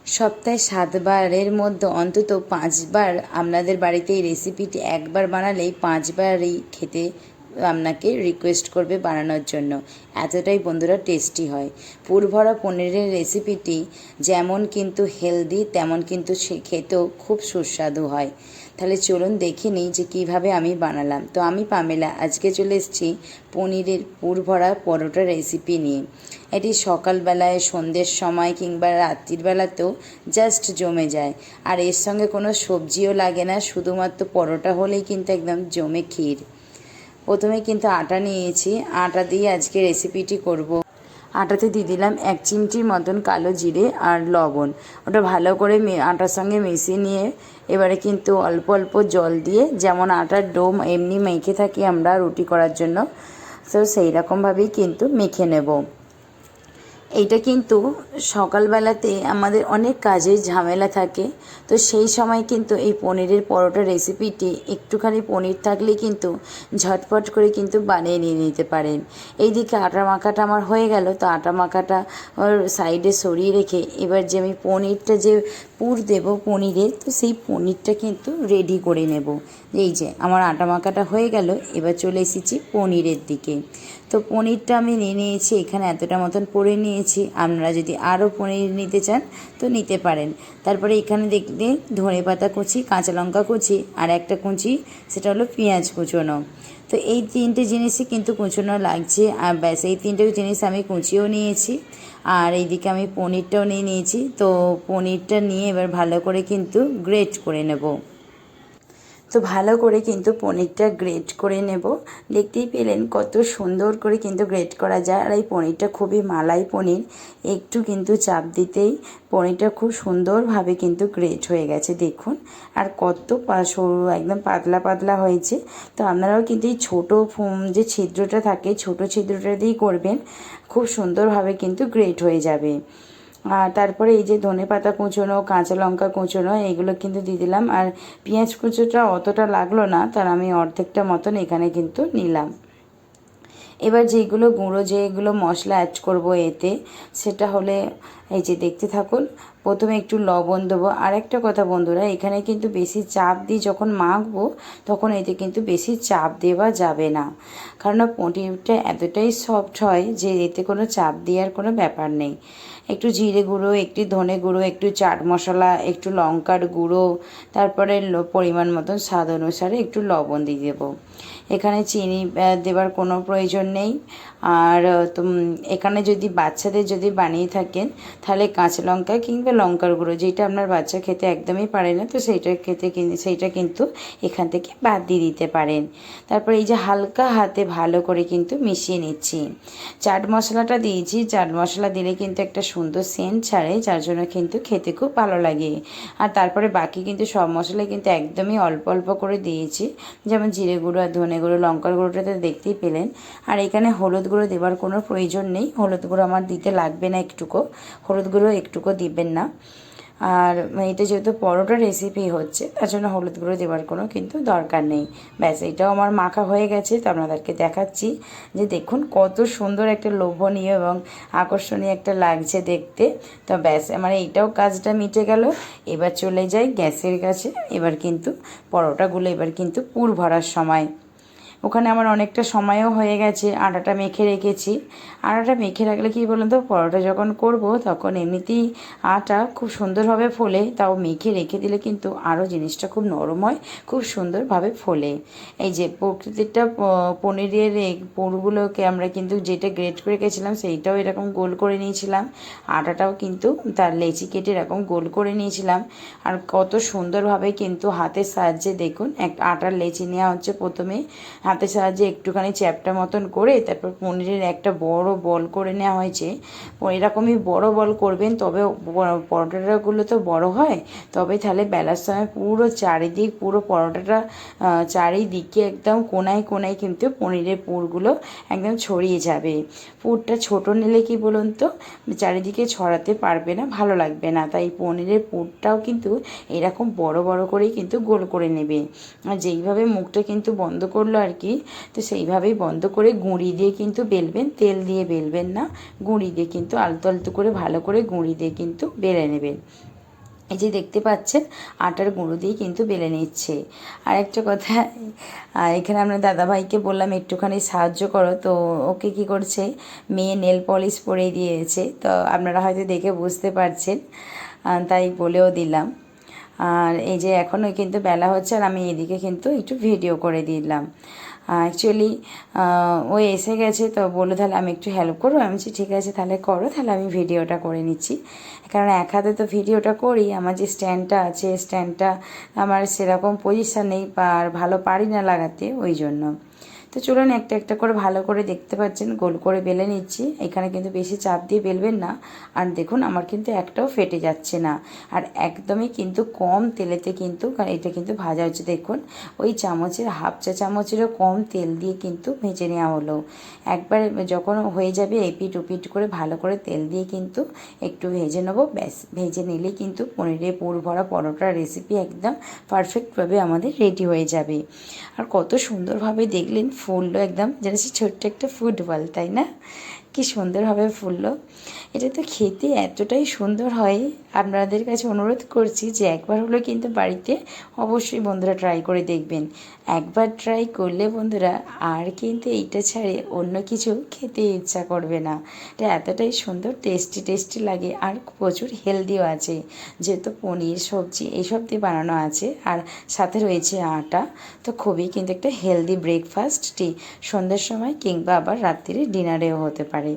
সপ্তাহে ৭ বারের মধ্যে অন্তত ৫ বার আপনাদের বাড়িতে এই রেসিপিটি একবার বানালেই ৫ বারই খেতে আপনাকে রিকোয়েস্ট করবে বানানোর জন্য। এতটাই বন্ধুরা টেস্টি হয়। পুরভরা পনিরের রেসিপিটি যেমন কিন্তু হেলদি, তেমন কিন্তু সে খেতেও খুব সুস্বাদু হয়। তাহলে চলুন দেখে নিই যে কীভাবে আমি বানালাম। তো আমি পামেলা আজকে চলে এসেছি পনিরের পুরভরা পরোটা রেসিপি নিয়ে। এটি সকালবেলায়, সন্ধ্যের সময় কিংবা রাত্রির বেলাতেও জাস্ট জমে যায়। আর এর সঙ্গে কোনো সবজিও লাগে না, শুধুমাত্র পরোটা হলেই কিন্তু একদম জমে ক্ষীর। প্রথমে কিন্তু আটা নিয়েছি, আটা দিয়ে আজকে রেসিপিটি করব। আটাতে দিয়ে দিলাম 1 চিমটির মতন কালো জিরে আর লবণ। ওটা ভালো করে আটার সঙ্গে মিশিয়ে নিয়ে এবারে কিন্তু অল্প অল্প জল দিয়ে, যেমন আটার ডো এমনি মেখে থাকি আমরা রুটি করার জন্য, তো সেই রকমভাবেই কিন্তু মেখে নেব। এইটা কিন্তু সকালবেলাতে আমাদের অনেক কাজের ঝামেলা থাকে, তো সেই সময় কিন্তু এই পনিরের পরোটা রেসিপিটি একটুখানি পনির থাকলেই কিন্তু ঝটপট করে কিন্তু বানিয়ে নিয়ে নিতে পারেন। এইদিকে আটা মাখাটা আমার হয়ে গেল, তো আটা মাখাটা সাইডে সরিয়ে রেখে এবার যে আমি পনিরটা যে পুর দেব পনিরের, তো সেই পনিরটা কিন্তু রেডি করে নেব। এই যে আমার আটা মাখাটা হয়ে গেল, এবার চলে এসেছি পনিরের দিকে। তো পনিরটা আমি নিয়ে নিয়েছি, এখানে এতটা মতন পরে নিয়েছি। আপনারা যদি আরও পনির নিতে চান তো নিতে পারেন। তারপরে এখানে দেখতে ধনেপাতা কুচি, কাঁচা লঙ্কা কুচি আর একটা কুচি, সেটা হলো পেঁয়াজ কুচোনো। তো এই 3টে জিনিসই কিন্তু কুচোনো লাগছে। আর ব্যাস, এই 3টে জিনিস আমি কুচিয়েও নিয়েছি। আর এইদিকে আমি পনিরটাও নিয়ে নিয়েছি। তো পনিরটা নিয়ে এবার ভালো করে কিন্তু গ্রেট করে নেব। তো ভালো করে কিন্তু পনিরটা গ্রেট করে নেব। দেখতেই পেলেন কত সুন্দর করে কিন্তু গ্রেট করা যায়। আর এই পনিরটা খুবই মালাই পনির, একটু কিন্তু চাপ দিতেই পনিরটা খুব সুন্দরভাবে কিন্তু গ্রেট হয়ে গেছে দেখুন। আর কত সরু, একদম পাতলা পাতলা হয়েছে। তো আপনারাও কিন্তু এই ছোটো যে ছিদ্রটা থাকে, ছোটো ছিদ্রটা দিয়েই করবেন, খুব সুন্দরভাবে কিন্তু গ্রেট হয়ে যাবে। আর তারপরে এই যে ধনেপাতা কুচোনো, কাঁচা লঙ্কা কুচোনো, এইগুলো কিন্তু দিয়ে দিলাম। আর পেঁয়াজ কুচোটা অতটা লাগলো না, তার আমি অর্ধেকটা মতন এখানে কিন্তু নিলাম। এবার যেগুলো মশলা অ্যাড করব এতে, সেটা হলে এই যে দেখতে থাকুন। প্রথমে একটু লবণ দেবো। আর একটা কথা বন্ধুরা, এখানে কিন্তু বেশি চাপ দিয়ে যখন মাখবো তখন এতে কিন্তু বেশি চাপ দেওয়া যাবে না, কারণ পনিরটা এতটাই সফট হয় যে এতে কোনো চাপ দেওয়ার কোনো ব্যাপার নেই। একটু জিরে গুঁড়ো, একটু ধনে গুঁড়ো, একটু চাট মশলা, একটু লঙ্কার গুঁড়ো, তারপরে পরিমাণ মতন স্বাদ অনুসারে একটু লবণ দিয়ে দেবো। এখানে চিনি দেবার কোনো প্রয়োজন নেই। আর এখানে যদি বাচ্চাদের যদি বানিয়ে থাকেন, তাহলে কাঁচা লঙ্কা কিংবা লঙ্কার গুঁড়ো, যেটা আপনার বাচ্চা খেতে একদমই পারে না, তো সেইটা কিন্তু এখান থেকে বাদ দিয়ে দিতে পারেন। তারপর এই যে হালকা হাতে ভালো করে কিন্তু মিশিয়ে নিচ্ছি। চাট মশলাটা দিয়েছি, চাট মশলা দিলে কিন্তু একটা সুন্দর সেন্ট ছাড়ে, যার জন্য কিন্তু খেতে খুব ভালো লাগে। আর তারপরে বাকি কিন্তু সব মশলা কিন্তু একদমই অল্প অল্প করে দিয়েছি, যেমন জিরে গুঁড়ো আর ধনে গুঁড়ো, লঙ্কার গুঁড়োটাতে দেখতেই পেলেন। আর এখানে হলুদ গুঁড়ো দেওয়ার কোনো প্রয়োজন নেই, হলুদ গুঁড়ো আমার দিতে লাগবে না একটুকু, হলুদ গুঁড়ো একটুকু দিবেন না। আর এটা যেহেতু পরোটা রেসিপি হচ্ছে, তার জন্য হলুদ গুঁড়ো দেওয়ার কোনো কিন্তু দরকার নেই। ব্যাস, এটাও আমার মাখা হয়ে গেছে। তো আপনাদেরকে দেখাচ্ছি যে দেখুন কত সুন্দর একটা লোভনীয় এবং আকর্ষণীয় একটা লাগছে দেখতে। তো ব্যাস, আমার এইটাও কাজটা মিটে গেল। এবার চলে যাই গ্যাসের কাছে। এবার কিন্তু পরোটাগুলো এবার কিন্তু পুর ভরার সময়। ওখানে আমার অনেকটা সময়ও হয়ে গেছে, আটাটা মেখে রেখেছি। আটাটা মেখে রাখলে কী বলুন তো, পরোটা যখন করব তখন এমনিতেই আটা খুব সুন্দরভাবে ফোলে, তাও মেখে রেখে দিলে কিন্তু আরও জিনিসটা খুব নরম হয়, খুব সুন্দরভাবে ফোলে। এই যে প্রকৃতিটা পনিরের এই পুরগুলোকে আমরা কিন্তু যেটা গ্রেট করে রেখেছিলাম সেইটাও এরকম গোল করে নিয়েছিলাম, আটাটাও কিন্তু তার লেচি কেটে এরকম গোল করে নিয়েছিলাম। আর কত সুন্দরভাবে কিন্তু হাতের সাহায্যে দেখুন, একটা আটার লেচি নেওয়া হচ্ছে প্রথমে, হাতের সাহায্যে একটুখানি চ্যাপটা মতন করে তারপর পনিরের একটা বড় বল করে নেওয়া হয়েছে। এরকমই বড় বল করবেন, তবে পরোটাগুলো তো বড় হয়, তবে তাহলে বেলার সময় পুরো চারিদিক, পুরো পরোটাটা চারিদিকে একদম কোনায় কোনায় কিন্তু পনিরের পুরগুলো একদম ছড়িয়ে যাবে। পুরটা ছোট নিলে কি বলুন তো, চারিদিকে ছড়াতে পারবে না, ভালো লাগবে না। তাই পনিরের পুরটাও কিন্তু এরকম বড় বড় করেই কিন্তু গোল করে নেবে। আর যেইভাবে মুখটা কিন্তু বন্ধ করলো আর কি, তো সেইভাবেই বন্ধ করে গুঁড়ি দিয়ে কিন্তু বেলবেন, তেল দিয়ে বেলবেন না, গুঁড়ি দিয়ে কিন্তু আলতো আলতো করে ভালো করে গুঁড়ি দিয়ে কিন্তু বেলে নেবেন। এই যে দেখতে পাচ্ছেন আটার গুঁড়ো দিয়ে কিন্তু বেলে নিচ্ছে। আর একটা কথা, এখানে আমরা দাদাভাইকে বললাম একটুখানি সাহায্য করো, তো ওকে কি করছে, মেয়ে নেল পলিশ পরিয়ে দিয়েছে, তো আপনারা হয়তো দেখে বুঝতে পারছেন, তাই বলেও দিলাম। আর এই যে এখনও কিন্তু বেলা হচ্ছে, আর আমি এদিকে কিন্তু একটু ভিডিও করে দিলাম। অ্যাকচুয়ালি ও এসে গেছে, তো বললো তাহলে আমি একটু হেল্প করবো। আমি বলছি ঠিক আছে তাহলে করো, তাহলে আমি ভিডিওটা করে নিচ্ছি। কারণ এক হাতে তো ভিডিওটা করি, আমার যে স্ট্যান্ডটা আছে, স্ট্যান্ডটা আমার সেরকম পজিশান নেই, আর ভালো পারি না লাগাতে, ওই জন্য। তো চলুন একটা একটা করে ভালো করে দেখতে পাচ্ছেন গোল করে বেলে নিচ্ছি। এখানে কিন্তু বেশি চাপ দিয়ে বেলবেন না। আর দেখুন আমার কিন্তু একটাও ফেটে যাচ্ছে না, আর একদমই কিন্তু কম তেলেতে কিন্তু এটা কিন্তু ভাজা হচ্ছে। দেখুন ওই চামচের হাফ চা চামচেরও কম তেল দিয়ে কিন্তু ভেজে নেওয়া হলো। একবার যখন হয়ে যাবে এপিট ওপিট করে ভালো করে তেল দিয়ে কিন্তু একটু ভেজে নেবো, ব্যাস। ভেজে নিলে কিন্তু পনিরের পুর ভরা পরোটার রেসিপি একদম পারফেক্টভাবে আমাদের রেডি হয়ে যাবে। আর কত সুন্দরভাবে দেখলেন ফুললো, একদম যেন সে ছোট্ট একটা ফুটবল, তাই না? কি সুন্দরভাবে ফুললো। এটা তো খেতে এতটাই সুন্দর হয়, আপনাদের কাছে অনুরোধ করছি যে একবার হলেও কিন্তু বাড়িতে অবশ্যই বন্ধুরা ট্রাই করে দেখবেন। একবার ট্রাই করলে বন্ধুরা আর কিন্তু এইটা ছাড়ে অন্য কিছু খেতে ইচ্ছা করবে না। এটা এতটাই সুন্দর, টেস্টি টেস্টি লাগে, আর প্রচুর হেলদিও আছে, যেহেতু পনির সবজি এইসব দিয়ে বানানো আছে, আর সাথে রয়েছে আটা। তো খুবই কিন্তু একটা হেলদি ব্রেকফাস্ট সন্ধ্যের সময় কিংবা আবার রাত্রিরে ডিনারেও হতে পারে।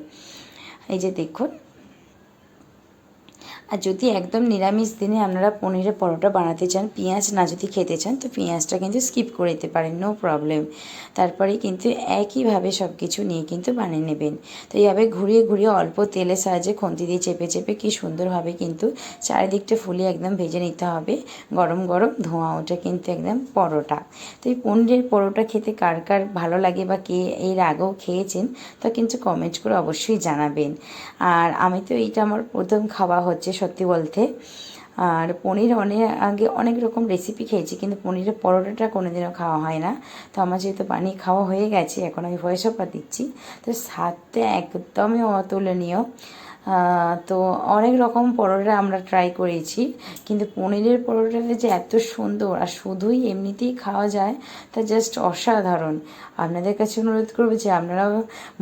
এই যে দেখুন, আর যদি একদম নিরামিষ দিনে আপনারা পনিরের পরোটা বানাতে চান, পেঁয়াজ না যদি খেতে চান, তো পেঁয়াজটা কিন্তু স্কিপ করে দিতে পারেন, নো প্রবলেম। তারপরে কিন্তু একইভাবে সব কিছু নিয়ে কিন্তু বানিয়ে নেবেন। তো এইভাবে ঘুরিয়ে ঘুরিয়ে অল্প তেলের সাহায্যে খুন্তি দিয়ে চেপে চেপে কি সুন্দরভাবে কিন্তু চারিদিকটা ফুলিয়ে একদম ভেজে নিতে হবে। গরম গরম ধোঁয়া ওঠে কিন্তু একদম পরোটা। তো এই পনিরের পরোটা খেতে কার কার ভালো লাগে, বা কে এর আগেও খেয়েছেন, তা কিন্তু কমেন্ট করে অবশ্যই জানাবেন। আর আমি তো এইটা আমার প্রথম খাওয়া হচ্ছে সত্যি বলতে। আর পনির আগে অনেক রকম রেসিপি খেয়েছি, কিন্তু পনিরের পরোটাটা কোনোদিনও খাওয়া হয় না। তো আমার যেহেতু বানিয়ে খাওয়া হয়ে গেছে, এখন আমি ভয়েস ওভার দিচ্ছি, তো স্বাদটা একদমই অতুলনীয়। তো অনেক রকম পরোটা আমরা ট্রাই করেছি, কিন্তু পনিরের পরোটাটা যে এত সুন্দর আর শুধুই এমনিতেই খাওয়া যায়, তা জাস্ট অসাধারণ। আপনাদের কাছে অনুরোধ করবো যে আপনারা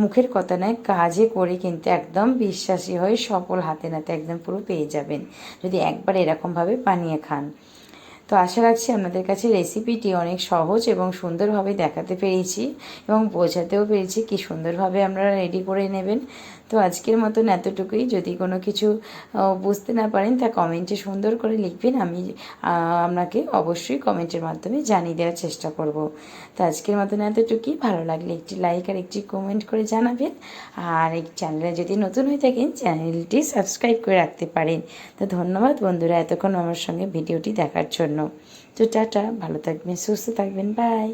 মুখের কথা নয়, কাজে করে কিন্তু একদম বিশ্বাসী হয়ে সফল হাতে নাতে একদম পুরো পেয়ে যাবেন, যদি একবার এরকমভাবে বানিয়ে খান। তো আশা রাখছি আপনাদের কাছে রেসিপিটি অনেক সহজ এবং সুন্দরভাবে দেখাতে পেরেছি, এবং বোঝাতেও পেরেছি কি সুন্দরভাবে আপনারা রেডি করে নেবেন। তো আজকের মতন এতটুকুই। যদি কোনো কিছু বুঝতে না পারেন তা কমেন্টে সুন্দর করে লিখবেন, আমি আপনাকে অবশ্যই কমেন্টের মাধ্যমে জানিয়ে দেওয়ার চেষ্টা করব। তো আজকের মতন এতটুকুই। ভালো লাগলে একটি লাইক আর একটি কমেন্ট করে জানাবেন, আর এই চ্যানেলে যদি নতুন হয়ে থাকেন চ্যানেলটি সাবস্ক্রাইব করে রাখতে পারেন। তো ধন্যবাদ বন্ধুরা এতক্ষণ আমার সঙ্গে ভিডিওটি দেখার জন্য। তো টাটা, ভালো থাকবেন, সুস্থ থাকবেন, বাই।